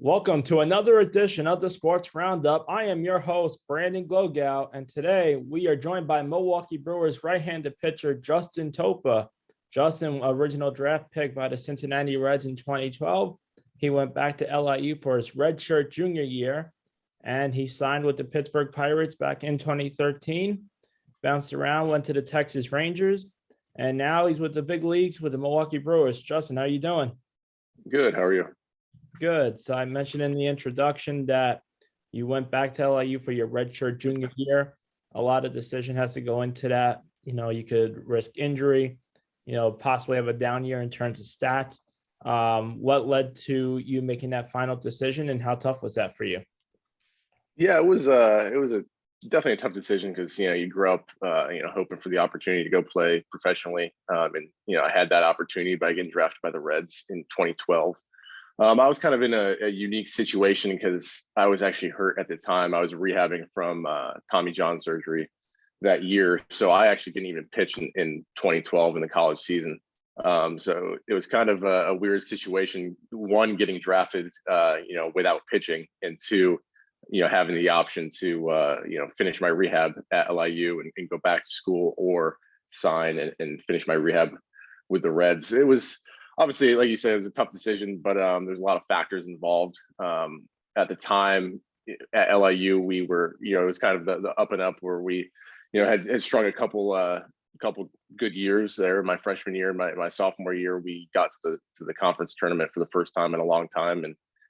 Welcome to another edition of the Sports Roundup. I am your host, Brandon Glogau, and today we are joined by Milwaukee Brewers right-handed pitcher Justin Topa. Justin, original draft pick by the Cincinnati Reds in 2012. He went back to LIU for his redshirt junior year, and he signed with the Pittsburgh Pirates back in 2013. Bounced around, went to the Texas Rangers, and now he's with the big leagues with the Milwaukee Brewers. Justin, how are you doing? Good. How are you? Good. So I mentioned in the introduction that you went back to LIU for your redshirt junior year. A lot of decision has to go into that. You know, you could risk injury, possibly have a down year in terms of stats. What led to you making that final decision, and how tough was that for you? Yeah, it was definitely a tough decision because you grew up hoping for the opportunity to go play professionally, and I had that opportunity by getting drafted by the Reds in 2012. I was kind of in a unique situation because I was actually hurt at the time. I was rehabbing from Tommy John surgery that year. So I actually didn't even pitch in 2012 in the college season. So it was kind of a weird situation, one, getting drafted, without pitching, and two, having the option to, finish my rehab at LIU and go back to school, or sign and finish my rehab with the Reds. It was, obviously, like you said, it was a tough decision, but there's a lot of factors involved. At the time at LIU, we were, it was kind of the up and up where we, had strung a couple good years there. My freshman year, my sophomore year, we got to the conference tournament for the first time in a long time,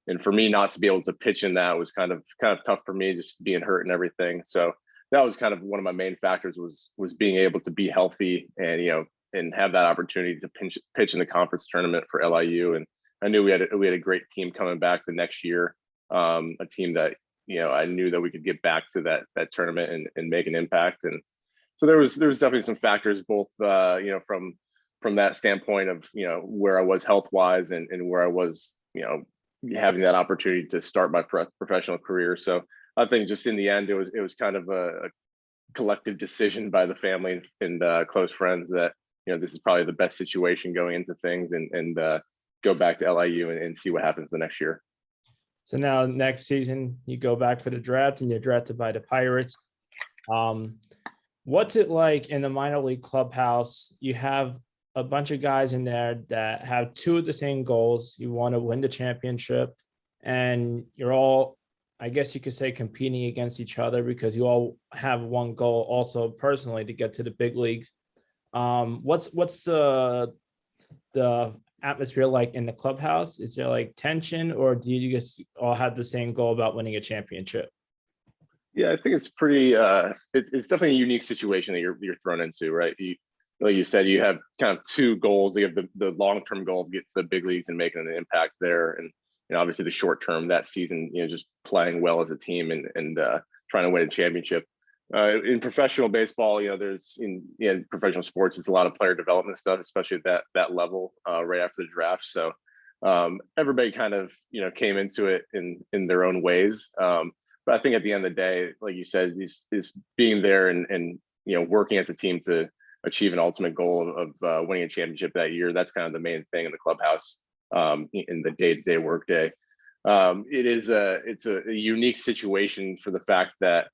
and for me not to be able to pitch in that was kind of tough for me, just being hurt and everything. So that was kind of one of my main factors, was being able to be healthy and have that opportunity to pitch in the conference tournament for LIU. And I knew we had a great team coming back the next year, a team that, I knew that we could get back to that tournament and make an impact. And so there was definitely some factors, both, from that standpoint of, where I was health-wise and where I was, having that opportunity to start my professional career. So I think just in the end, it was kind of a collective decision by the family and close friends that, this is probably the best situation going into things, and go back to LIU and see what happens the next year. So now next season, you go back for the draft and you're drafted by the Pirates. What's it like in the minor league clubhouse? You have a bunch of guys in there that have two of the same goals. You want to win the championship, and you're all, I guess you could say, competing against each other because you all have one goal also personally to get to the big leagues. What's the atmosphere like in the clubhouse? Is there like tension, or do you just all have the same goal about winning a championship? Yeah, I think it's pretty. It's definitely a unique situation that you're thrown into, right? Like you said, you have kind of two goals. You have the long-term goal of getting to the big leagues and making an impact there, and obviously the short term, that season, just playing well as a team and trying to win a championship. In professional baseball, there's in professional sports, it's a lot of player development stuff, especially at that level, right after the draft. So everybody kind of came into it in their own ways. But I think at the end of the day, like you said, is being there and working as a team to achieve an ultimate goal of winning a championship that year. That's kind of the main thing in the clubhouse, in the day-to-day workday. It's a unique situation for the fact that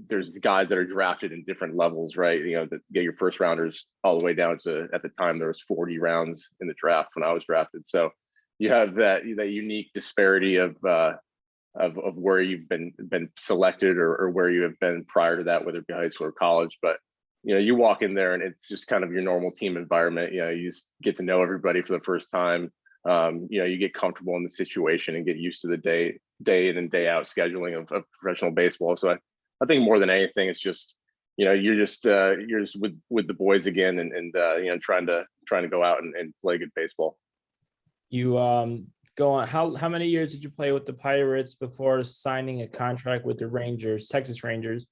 there's guys that are drafted in different levels, right? That get your first rounders all the way down to, at the time, there was 40 rounds in the draft when I was drafted. So you have that unique disparity of where you've been selected or where you have been prior to that, whether it be high school or college. But you walk in there and it's just kind of your normal team environment. You just get to know everybody for the first time. You get comfortable in the situation and get used to the day in and day out scheduling of professional baseball. So I think more than anything, it's just you're just with the boys again and trying to go out and play good baseball. You go on. How many years did you play with the Pirates before signing a contract with the Rangers, Texas Rangers,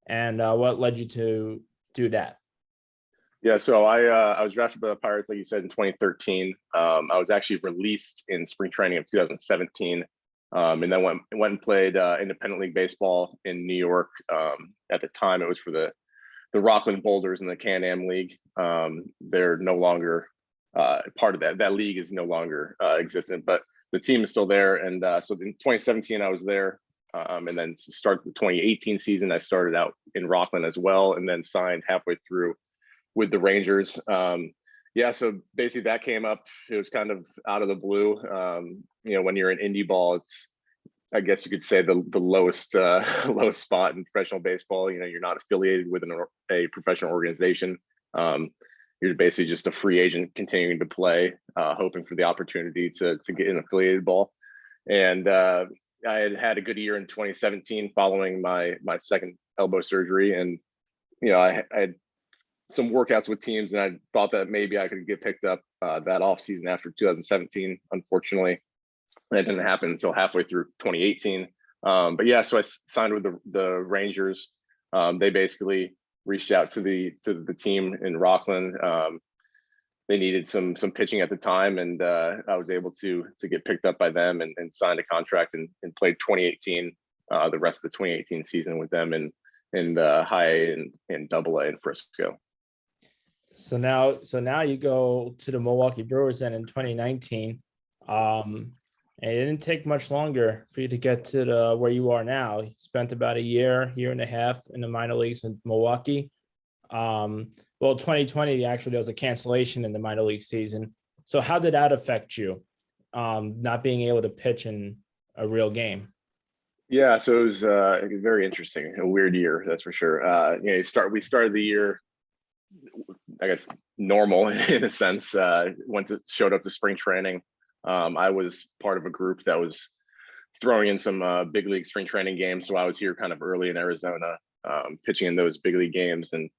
and what led you to do that? Yeah, so I was drafted by the Pirates, like you said, in 2013. I was actually released in spring training of 2017. And then went and played independent league baseball in New York. At the time, it was for the Rockland Boulders in the Can-Am League. They're no longer part of that. That league is no longer existent. But the team is still there. And so in 2017, I was there. And then to start the 2018 season, I started out in Rockland as well, and then signed halfway through with the Rangers. Yeah, so basically that came up. It was kind of out of the blue. When you're in indie ball, it's, I guess you could say, the lowest lowest spot in professional baseball. You're not affiliated with a professional organization. You're basically just a free agent continuing to play, hoping for the opportunity to get in affiliated ball. And I had a good year in 2017 following my second elbow surgery, and I had some workouts with teams, and I thought that maybe I could get picked up that off season after 2017. Unfortunately, that didn't happen until halfway through 2018. But yeah, so I signed with the Rangers. They basically reached out to the team in Rockland. They needed some pitching at the time, and I was able to get picked up by them and signed a contract and played 2018, the rest of the 2018 season with them in the high A and double A in Frisco. So now you go to the Milwaukee Brewers then in 2019. And it didn't take much longer for you to get to where you are now. You spent about a year and a half in the minor leagues in Milwaukee. Well, 2020, actually, there was a cancellation in the minor league season. So how did that affect you, not being able to pitch in a real game? Yeah, so it was very interesting, a weird year, that's for sure. We started the year, I guess, normal in a sense. Showed up to spring training. I was part of a group that was throwing in some big league spring training games, so I was here kind of early in Arizona, pitching in those big league games. And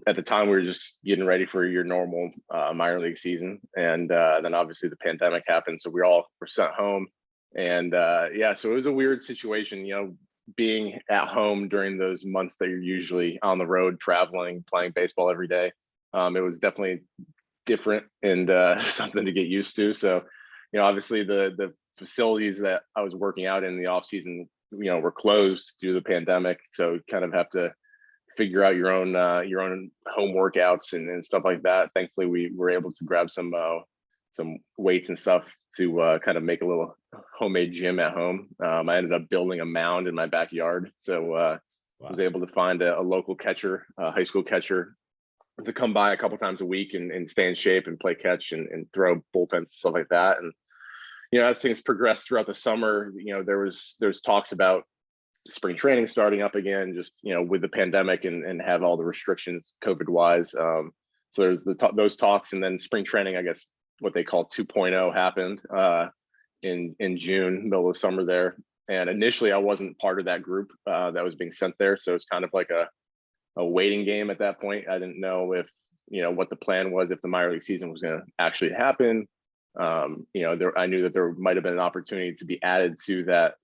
at the time we were just getting ready for your normal minor league season, and then obviously the pandemic happened, so we all were sent home. And yeah, so it was a weird situation, being at home during those months that you're usually on the road, traveling, playing baseball every day. It was definitely different and something to get used to. So, obviously the facilities that I was working out in the off season, were closed due to the pandemic. So you kind of have to figure out your own home workouts and stuff like that. Thankfully, we were able to grab some weights and stuff to kind of make a little homemade gym at home. I ended up building a mound in my backyard. So wow. Was able to find a local catcher, a high school catcher, to come by a couple times a week and stay in shape and play catch and throw bullpens, stuff like that. And as things progressed throughout the summer, there's talks about spring training starting up again, just with the pandemic and have all the restrictions COVID wise. So there's those talks, and then spring training, I guess what they call 2.0, happened in June, middle of summer there. And initially I wasn't part of that group that was being sent there, so it's kind of like a waiting game at that point. I didn't know if what the plan was, if the minor league season was going to actually happen. I knew that there might have been an opportunity to be added to that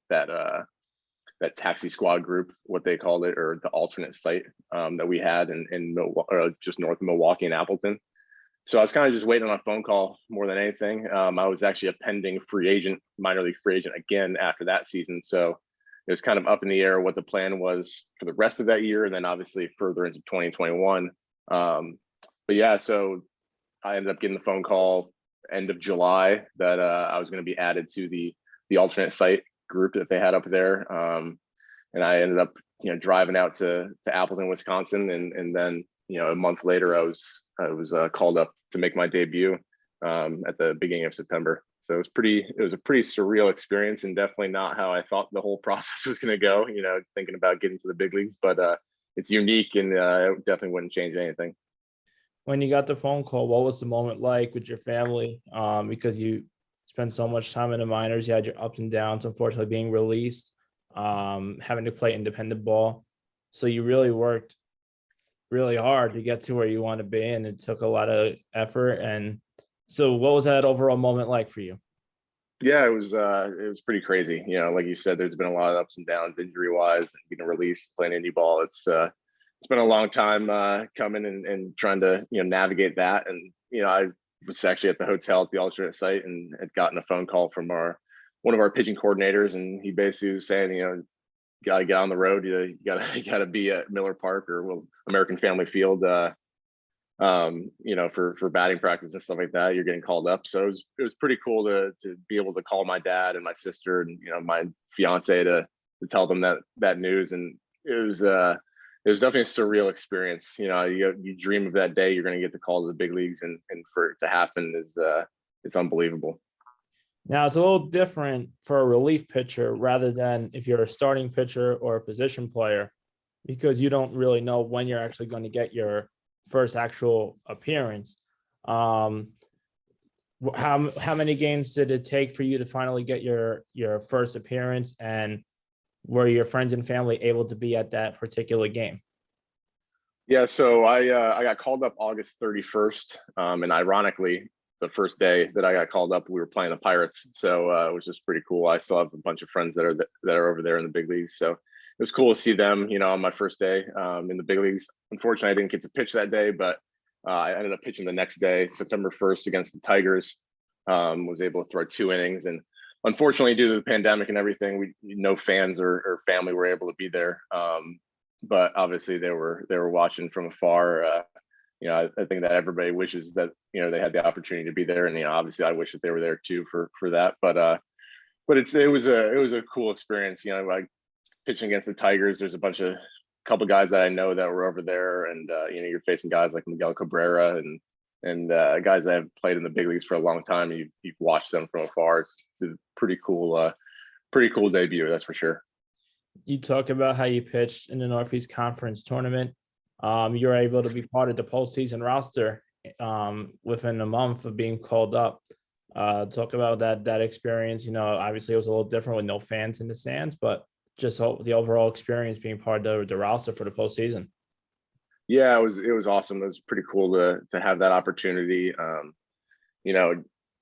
taxi squad group, what they called it, or the alternate site that we had in just north of Milwaukee and Appleton. So I was kind of just waiting on a phone call more than anything. I was actually a pending minor league free agent again after that season. So it was kind of up in the air what the plan was for the rest of that year, and then obviously further into 2021. But yeah, so I ended up getting the phone call end of July that I was going to be added to the alternate site group that they had up there. And I ended up, driving out to Appleton, Wisconsin, and then a month later I was called up to make my debut at the beginning of September. So it was a pretty surreal experience, and definitely not how I thought the whole process was going to go, thinking about getting to the big leagues, but it's unique, and it definitely wouldn't change anything. When you got the phone call, what was the moment like with your family? Because you spent so much time in the minors, you had your ups and downs, unfortunately being released, having to play independent ball. So you really worked really hard to get to where you want to be, and it took a lot of effort. And so what was that overall moment like for you? Yeah, it was pretty crazy. Like you said, there's been a lot of ups and downs injury wise, getting released, playing indie ball. It's been a long time coming and trying to, navigate that. And, I was actually at the hotel at the alternate site and had gotten a phone call from one of our pitching coordinators. And he basically was saying, you got to get on the road. You gotta be at Miller Park or American Family Field for batting practice and stuff like that. You're getting called up. So it was pretty cool to be able to call my dad and my sister and, my fiance to tell them that news. And it was definitely a surreal experience. You dream of that day you're going to get the call to the big leagues, and for it to happen is it's unbelievable. Now it's a little different for a relief pitcher rather than if you're a starting pitcher or a position player, because you don't really know when you're actually going to get your first actual appearance. How many games did it take for you to finally get your first appearance, and were your friends and family able to be at that particular game? Yeah, so I got called up August 31st, and ironically, the first day that I got called up, we were playing the Pirates, so it was just pretty cool. I still have a bunch of friends that are over there in the big leagues, so it was cool to see them, on my first day in the big leagues. Unfortunately, I didn't get to pitch that day, but I ended up pitching the next day, September 1st, against the Tigers. Was able to throw 2 innings, and unfortunately, due to the pandemic and everything, no fans or family were able to be there. But obviously, they were watching from afar. I think that everybody wishes that they had the opportunity to be there, and obviously, I wish that they were there too for that. But it was a cool experience. Like pitching against the Tigers, there's a couple guys that I know that were over there, and you're facing guys like Miguel Cabrera and guys that have played in the big leagues for a long time. You've watched them from afar. It's a pretty cool debut, that's for sure. You talk about how you pitched in the Northeast Conference tournament. You were able to be part of the postseason roster within a month of being called up. Talk about that experience. Obviously it was a little different with no fans in the stands, but just the overall experience being part of the roster for the postseason. Yeah, it was awesome. It was pretty cool to have that opportunity.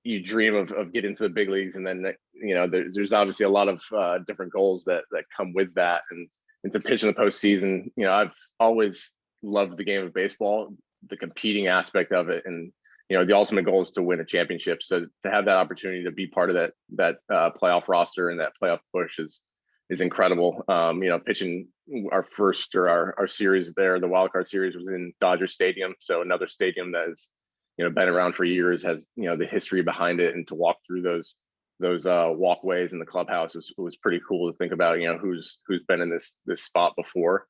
You dream of getting to the big leagues, and then there's obviously a lot of different goals that come with that, and to pitch in the postseason. I've always loved the game of baseball, the competing aspect of it, and the ultimate goal is to win a championship. So to have that opportunity to be part of that playoff roster and that playoff push is incredible. Pitching our first or our series there, the wild card series, was in Dodger Stadium, so another stadium that has been around for years, has the history behind it, and to walk through those walkways in the clubhouse was pretty cool to think about. Who's been in this spot before.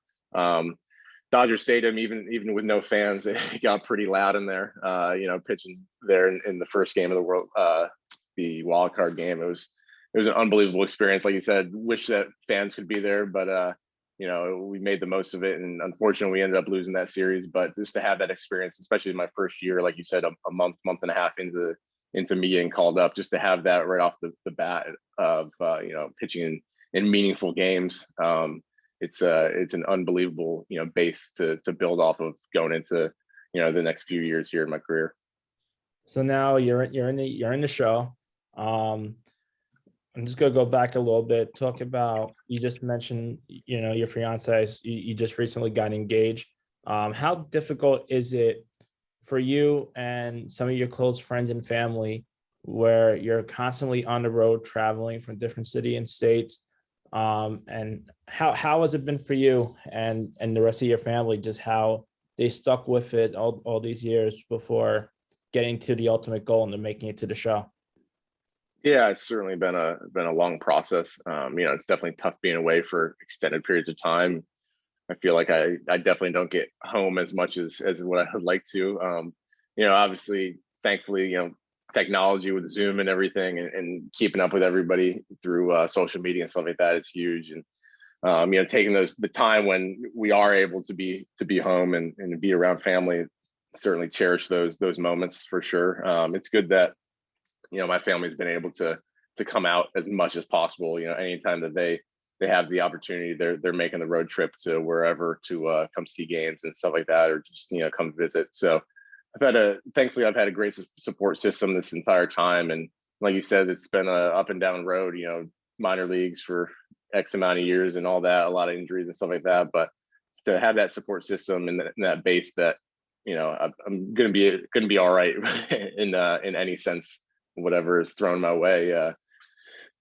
Dodger Stadium, even with no fans, it got pretty loud in there. Pitching there in the first game of the world, the wild card game, it was an unbelievable experience. Like you said, wish that fans could be there, but we made the most of it. And unfortunately, we ended up losing that series. But just to have that experience, especially in my first year, like you said, a month and a half into me getting called up, just to have that right off the bat of pitching in meaningful games. It's an unbelievable base to build off of going into the next few years here in my career. So now you're in the show. I'm just gonna go back a little bit. Talk about, you just mentioned your fiance. You just recently got engaged. How difficult is it for you and some of your close friends and family, where you're constantly on the road traveling from different cities and states? And how has it been for you and the rest of your family, just how they stuck with it all these years before getting to the ultimate goal and then making it to the show? Yeah, it's certainly been a long process. It's definitely tough being away for extended periods of time. I feel like I definitely don't get home as much as what I would like to. Obviously, thankfully, technology with Zoom and everything, and keeping up with everybody through social media and stuff like that is huge. And taking the time when we are able to be home and be around family, certainly cherish those moments for sure. It's good that my family's been able to come out as much as possible. Anytime that they have the opportunity, they're making the road trip to wherever to come see games and stuff like that, or just come visit. So thankfully I've had a great support system this entire time. And like you said, it's been a up and down road. Minor leagues for X amount of years and all that, a lot of injuries and stuff like that. But to have that support system and that base that I'm gonna be all right in any sense, whatever is thrown my way.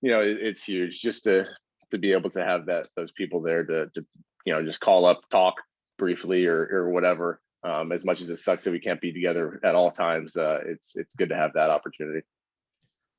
It's huge just to be able to have those people there to just call up, talk briefly or whatever. As much as it sucks that we can't be together at all times, it's good to have that opportunity.